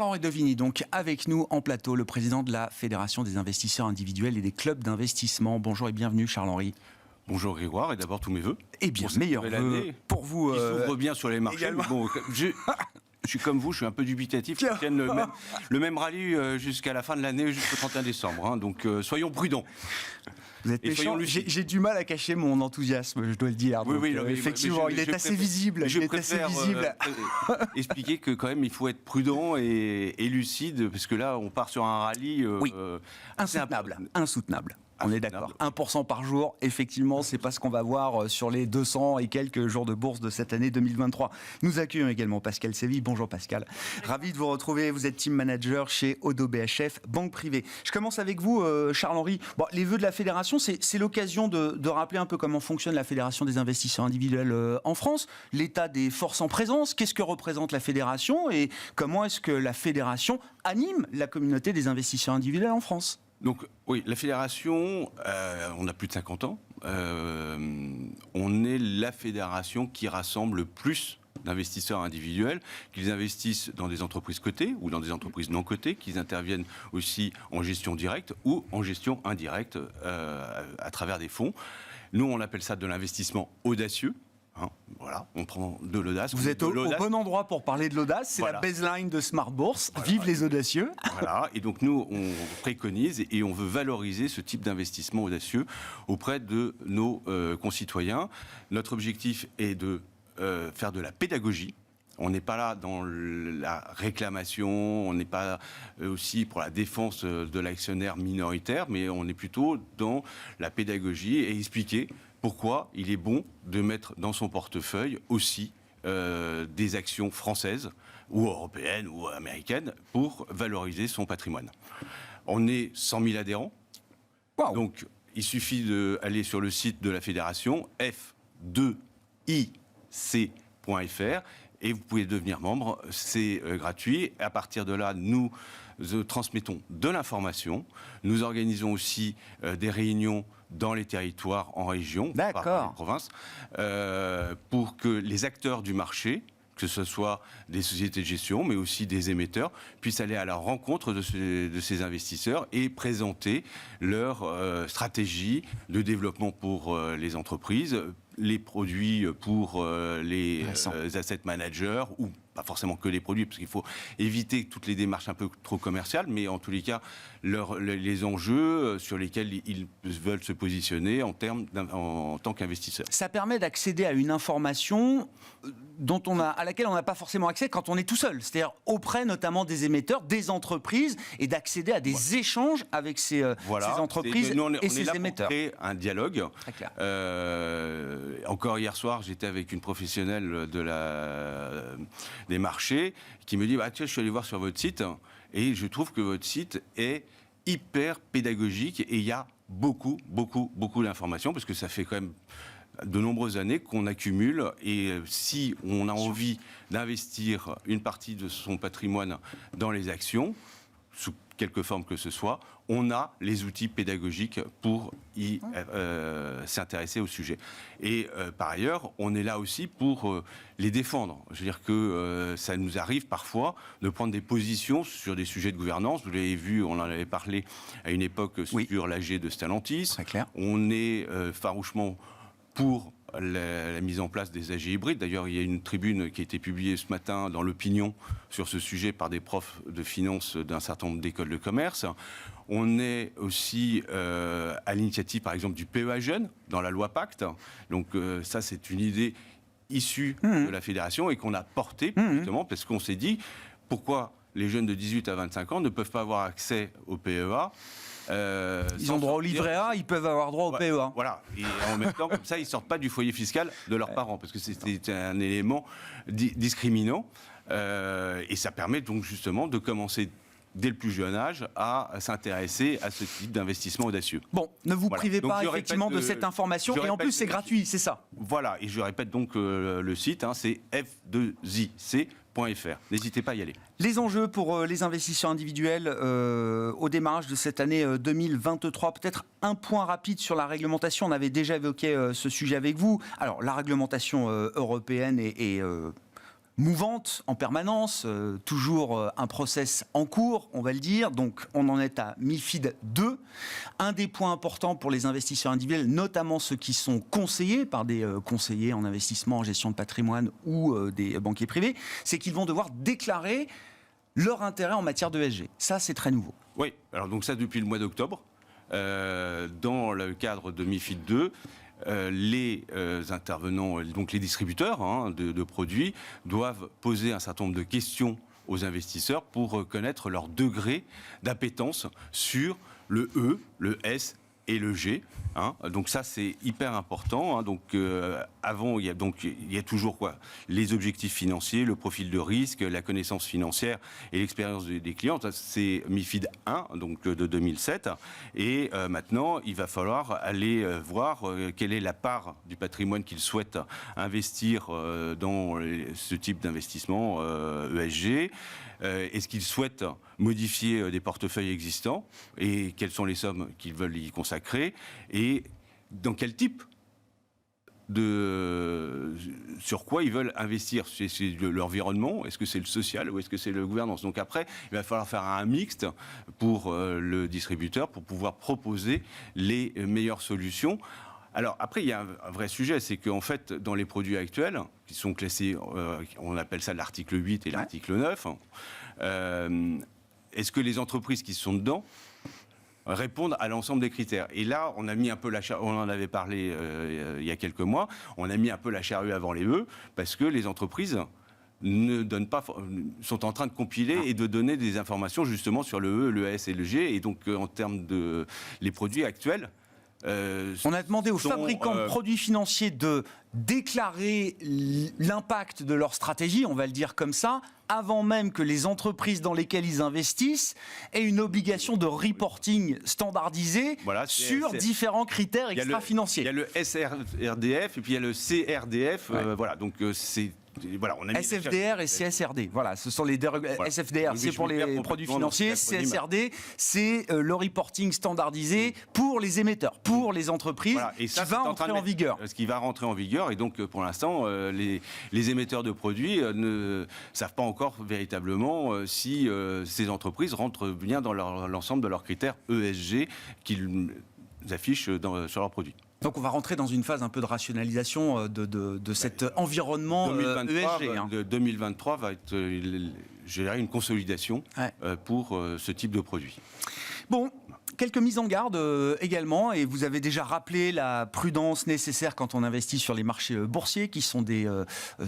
Charles-Henri Devigny, donc avec nous en plateau, le président de la Fédération des investisseurs individuels et des clubs d'investissement. Bonjour et bienvenue Charles-Henri. Bonjour Grégoire, et d'abord tous mes vœux. Eh bien, meilleurs vœux pour vous. Qui s'ouvre bien sur les marchés. Bon, je suis comme vous, je suis un peu dubitatif. Ils tiennent le même rallye jusqu'à la fin de l'année, jusqu'au 31 décembre. Hein, donc soyons prudents. Vous êtes méchant. J'ai du mal à cacher mon enthousiasme, je dois le dire. Oui, donc, effectivement, il est assez visible. Je préfère expliquer que quand même il faut être prudent et lucide, parce que là on part sur un rallye insoutenable. On est d'accord. 1% par jour, effectivement, c'est pas ce qu'on va voir sur les 200 et quelques jours de bourse de cette année 2023. Nous accueillons également Pascal Séville. Bonjour Pascal. Ravi de vous retrouver. Vous êtes team manager chez Oddo BHF, banque privée. Je commence avec vous, Charles-Henri. Bon, les vœux de la fédération, c'est l'occasion de rappeler un peu comment fonctionne la Fédération des investisseurs individuels en France, l'état des forces en présence, qu'est-ce que représente la fédération et comment est-ce que la fédération anime la communauté des investisseurs individuels en France. Donc oui, la fédération, on a plus de 50 ans. On est la fédération qui rassemble le plus d'investisseurs individuels, qu'ils investissent dans des entreprises cotées ou dans des entreprises non cotées, qu'ils interviennent aussi en gestion directe ou en gestion indirecte à travers des fonds. Nous, on appelle ça de l'investissement audacieux. Hein, voilà, on prend de l'audace. Vous êtes au bon endroit pour parler de l'audace, c'est la baseline de Smart Bourse. Voilà. Vive les audacieux. Voilà, et donc nous, on préconise et on veut valoriser ce type d'investissement audacieux auprès de nos concitoyens. Notre objectif est de faire de la pédagogie. On n'est pas là dans la réclamation, on n'est pas aussi pour la défense de l'actionnaire minoritaire, mais on est plutôt dans la pédagogie et expliquer pourquoi il est bon de mettre dans son portefeuille aussi des actions françaises ou européennes ou américaines pour valoriser son patrimoine. On est 100 000 adhérents, donc il suffit d'aller sur le site de la fédération f2ic.fr et vous pouvez devenir membre, c'est gratuit. À partir de là, nous transmettons de l'information. Nous organisons aussi des réunions dans les territoires, en région, par les provinces, pour que les acteurs du marché, que ce soit des sociétés de gestion, mais aussi des émetteurs, puissent aller à la rencontre de ces investisseurs et présenter leur stratégie de développement pour les entreprises, les produits pour les asset managers, ou pas forcément que les produits, parce qu'il faut éviter toutes les démarches un peu trop commerciales, mais en tous les cas, les enjeux sur lesquels ils veulent se positionner en tant qu'investisseurs. Ça permet d'accéder à une information à laquelle on n'a pas forcément accès quand on est tout seul, c'est-à-dire auprès notamment des émetteurs, des entreprises, et d'accéder à des échanges avec ces entreprises et ces émetteurs. On crée un dialogue. Très clair. Encore hier soir, j'étais avec une professionnelle des marchés qui me dit tiens, je suis allé voir sur votre site et je trouve que votre site est hyper pédagogique et il y a beaucoup d'informations parce que ça fait quand même de nombreuses années qu'on accumule et si on a envie d'investir une partie de son patrimoine dans les actions, sous quelque forme que ce soit, on a les outils pédagogiques pour y s'intéresser au sujet. Et par ailleurs, on est là aussi pour les défendre. Je veux dire que ça nous arrive parfois de prendre des positions sur des sujets de gouvernance. Vous l'avez vu, on en avait parlé à une époque sur l'AG de Stellantis. Très clair. On est farouchement pour la mise en place des AG hybrides. D'ailleurs, il y a une tribune qui a été publiée ce matin dans l'opinion sur ce sujet par des profs de finance d'un certain nombre d'écoles de commerce. On est aussi à l'initiative, par exemple, du PEA Jeunes dans la loi Pacte. Donc ça, c'est une idée issue de la fédération et qu'on a portée justement parce qu'on s'est dit pourquoi les jeunes de 18 à 25 ans ne peuvent pas avoir accès au PEA. Ils ont droit au livret A, ils peuvent avoir droit au PEA. Voilà, et en même temps, comme ça, ils ne sortent pas du foyer fiscal de leurs parents, parce que c'est un élément discriminant, et ça permet donc justement de commencer dès le plus jeune âge à s'intéresser à ce type d'investissement audacieux. Bon, ne vous privez pas effectivement de cette information, et en plus c'est gratuit, c'est ça. Voilà, et je répète donc le site, c'est f2ic.fr. N'hésitez pas à y aller. Les enjeux pour les investisseurs individuels au démarrage de cette année 2023, peut-être un point rapide sur la réglementation. On avait déjà évoqué ce sujet avec vous. Alors, la réglementation européenne est mouvante en permanence, toujours un process en cours, on va le dire. Donc, on en est à MiFID II. Un des points importants pour les investisseurs individuels, notamment ceux qui sont conseillés par des conseillers en investissement, en gestion de patrimoine ou des banquiers privés, c'est qu'ils vont devoir déclarer leur intérêt en matière d'ESG. Ça, c'est très nouveau. Oui, alors donc ça depuis le mois d'octobre. Dans le cadre de MiFID II, les intervenants, donc les distributeurs de produits, doivent poser un certain nombre de questions aux investisseurs pour connaître leur degré d'appétence sur le E, le S et le G. Donc ça, c'est hyper important. Donc avant, il y a toujours les objectifs financiers, le profil de risque, la connaissance financière et l'expérience des clients. Ça, c'est MiFID 1, donc de 2007. Et maintenant, il va falloir aller voir quelle est la part du patrimoine qu'ils souhaitent investir dans ce type d'investissement ESG. Est-ce qu'ils souhaitent modifier des portefeuilles existants et quelles sont les sommes qu'ils veulent y consacrer et dans quel type sur quoi ils veulent investir. C'est l'environnement, est-ce que c'est le social ou est-ce que c'est la gouvernance? Donc après, il va falloir faire un mixte pour le distributeur pour pouvoir proposer les meilleures solutions. Alors après, il y a un vrai sujet, c'est qu'en fait, dans les produits actuels, qui sont classés, on appelle ça l'article 8 et l'article 9, est-ce que les entreprises qui sont dedans répondent à l'ensemble des critères? Et là, on a mis un peu on en avait parlé il y a quelques mois, on a mis un peu la charrue avant les bœufs, parce que les entreprises ne donnent pas, sont en train de compiler et de donner des informations justement sur le E, le S et le G, et donc en termes de les produits actuels, on a demandé aux fabricants de produits financiers de déclarer l'impact de leur stratégie, on va le dire comme ça, avant même que les entreprises dans lesquelles ils investissent aient une obligation de reporting standardisé sur différents critères extra-financiers. Il y a le SRDF et puis il y a le CRDF. Voilà, donc c'est... Voilà, on a mis SFDR et CSRD. Voilà, ce sont les SFDR, c'est pour les produits financiers. CSRD, c'est le reporting standardisé pour les émetteurs, pour les entreprises, et ça, qui va entrer en vigueur. Ce qui va rentrer en vigueur, et donc pour l'instant, les émetteurs de produits ne savent pas encore véritablement si ces entreprises rentrent bien dans l'ensemble de leurs critères ESG qu'ils affichent sur leurs produits. Donc on va rentrer dans une phase un peu de rationalisation de cet environnement 2023, 2023 va être, je dirais, une consolidation pour ce type de produit. Bon, quelques mises en garde également, et vous avez déjà rappelé la prudence nécessaire quand on investit sur les marchés boursiers, qui sont des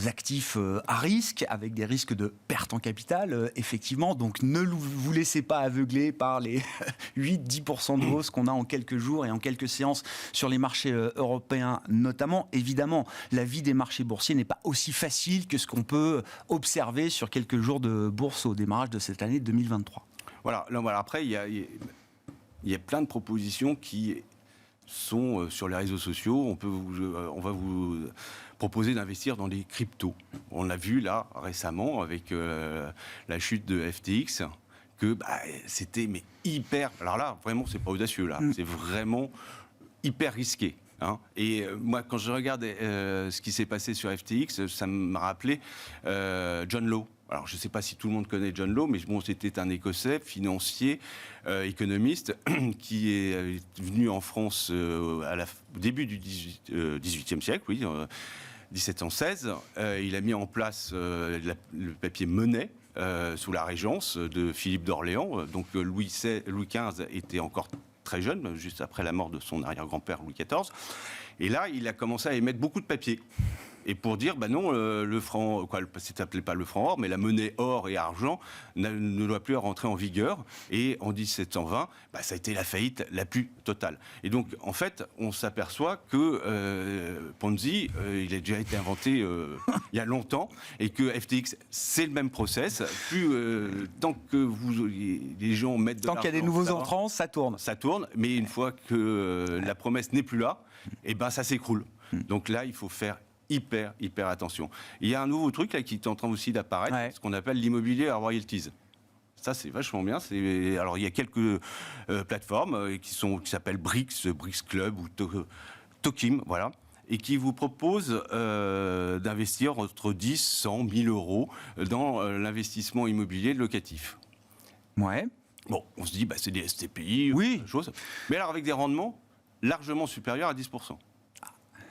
actifs à risque, avec des risques de perte en capital, effectivement. Donc ne vous laissez pas aveugler par les 8-10% de hausse qu'on a en quelques jours et en quelques séances sur les marchés européens notamment. Évidemment, la vie des marchés boursiers n'est pas aussi facile que ce qu'on peut observer sur quelques jours de bourse au démarrage de cette année 2023. Voilà, après, il y a plein de propositions qui sont sur les réseaux sociaux. On va vous proposer d'investir dans des cryptos. On l'a vu là récemment avec la chute de FTX que c'était hyper. Alors là, vraiment, c'est pas audacieux là. C'est vraiment hyper risqué. Et moi, quand je regarde ce qui s'est passé sur FTX, ça m'a rappelé John Law. Alors, je ne sais pas si tout le monde connaît John Law, mais bon, c'était un Écossais, financier, économiste, qui est venu en France au début du XVIIIe siècle, 1716. Il a mis en place le papier monnaie sous la régence de Philippe d'Orléans. Donc, Louis XV était encore très jeune, juste après la mort de son arrière-grand-père Louis XIV. Et là, il a commencé à émettre beaucoup de papiers. Et pour dire, non, le franc, c'était pas le franc or, mais la monnaie or et argent ne doit plus rentrer en vigueur. Et en 1720, ça a été la faillite la plus totale. Et donc, en fait, on s'aperçoit que Ponzi, il a déjà été inventé il y a longtemps, et que FTX, c'est le même process. Tant que les gens mettent de l'argent... Tant qu'il y a des nouveaux entrants, ça tourne. Ça tourne, mais une fois que la promesse n'est plus là, ça s'écroule. Donc là, il faut faire hyper attention. Il y a un nouveau truc là qui est en train aussi d'apparaître, ce qu'on appelle l'immobilier à royalties. Ça, c'est vachement bien. Alors, il y a quelques plateformes qui s'appellent Brix Club ou Tokim, voilà. et qui vous propose d'investir entre 10, 100, 1000 euros dans l'investissement immobilier locatif. Ouais. Bon, on se dit, bah, c'est des STPI, oui. Chose. Mais alors avec des rendements largement supérieurs à 10%.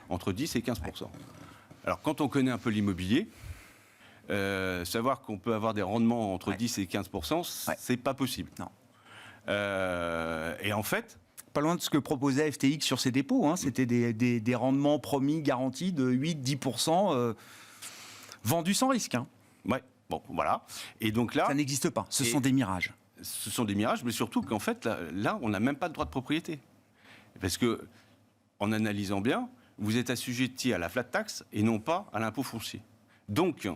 Entre 10 et 15%. Ouais. Alors quand on connaît un peu l'immobilier, savoir qu'on peut avoir des rendements entre 10 et 15%, c'est pas possible. Non. Et en fait... Pas loin de ce que proposait FTX sur ses dépôts. Hein. C'était des rendements promis, garantis de 8-10%, vendus sans risque. Hein. Ouais, bon, voilà. Et donc là... Ça n'existe pas. Ce sont des mirages. Ce sont des mirages, mais surtout qu'en fait, là on n'a même pas de droit de propriété. Parce que, en analysant bien, vous êtes assujetti à la flat tax et non pas à l'impôt foncier. Donc,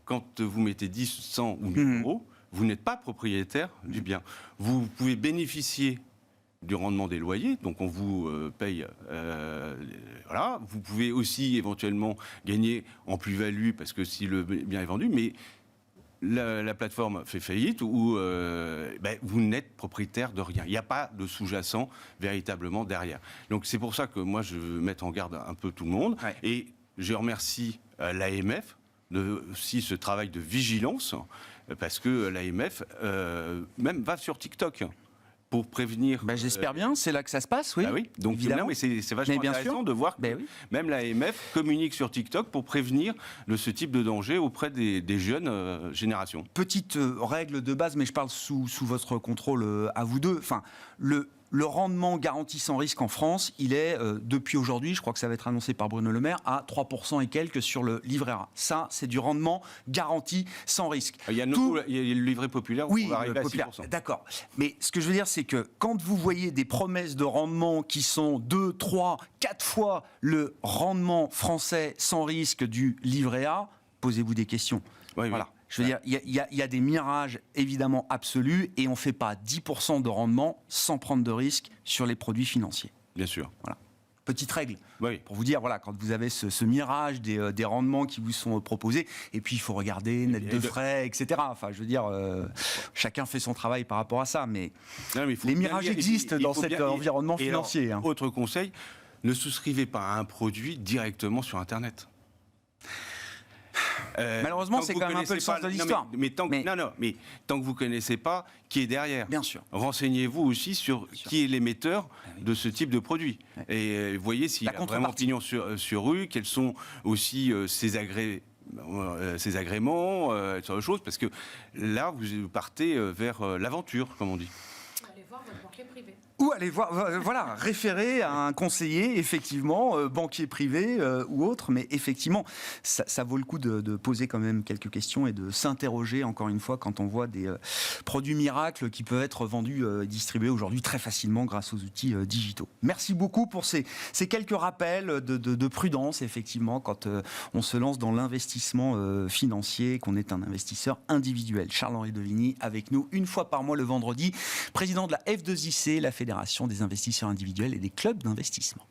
quand vous mettez 10, 100 ou 1000 euros, vous n'êtes pas propriétaire du bien. Vous pouvez bénéficier du rendement des loyers, donc on vous paye, voilà. Vous pouvez aussi éventuellement gagner en plus-value parce que si le bien est vendu, mais la plateforme fait faillite ou vous n'êtes propriétaire de rien. Il n'y a pas de sous-jacent véritablement derrière. Donc c'est pour ça que moi je veux mettre en garde un peu tout le monde. Ouais. Et je remercie l'AMF de aussi ce travail de vigilance parce que l'AMF même va sur TikTok. Pour prévenir... j'espère bien, c'est là que ça se passe, oui. Bah oui, donc évidemment, mais c'est vachement intéressant de voir que même l'AMF communique sur TikTok pour prévenir de ce type de danger auprès des jeunes générations. Petite règle de base, mais je parle sous votre contrôle à vous deux. Enfin, le rendement garanti sans risque en France, il est, depuis aujourd'hui, je crois que ça va être annoncé par Bruno Le Maire, à 3% et quelques sur le livret A. Ça, c'est du rendement garanti sans risque. Il y a le livret populaire, oui, on va arriver populaire, à 6%. D'accord. Mais ce que je veux dire, c'est que quand vous voyez des promesses de rendement qui sont 2, 3, 4 fois le rendement français sans risque du livret A, posez-vous des questions. Oui, voilà. Je veux dire, il y a des mirages évidemment absolus et on ne fait pas 10% de rendement sans prendre de risque sur les produits financiers. Bien sûr. Voilà. Petite règle, oui. Pour vous dire, voilà, quand vous avez ce mirage des rendements qui vous sont proposés, et puis il faut regarder net de frais, etc. Enfin, je veux dire, chacun fait son travail par rapport à ça, mais les mirages existent dans cet environnement financier. Alors, autre conseil, ne souscrivez pas à un produit directement sur Internet. Malheureusement, c'est quand même un peu le sens de l'histoire. Mais tant que vous ne connaissez pas qui est derrière, bien sûr. Renseignez-vous aussi sur qui est l'émetteur de ce type de produit. Et voyez s'il y a vraiment pignon sur rue, quels sont aussi ses agréments, ce genre de choses, parce que là, vous partez vers l'aventure, comme on dit. Allez voir votre banquier privé. Ou aller voir, voilà, référer à un conseiller, effectivement, banquier privé ou autre, mais effectivement, ça vaut le coup de poser quand même quelques questions et de s'interroger, encore une fois, quand on voit des produits miracles qui peuvent être vendus et distribués aujourd'hui très facilement grâce aux outils digitaux. Merci beaucoup pour ces quelques rappels de prudence, effectivement, quand on se lance dans l'investissement financier, qu'on est un investisseur individuel. Charles-Henri Devigny, avec nous, une fois par mois le vendredi, président de la F2IC, la Fédération des investisseurs individuels et des clubs d'investissement.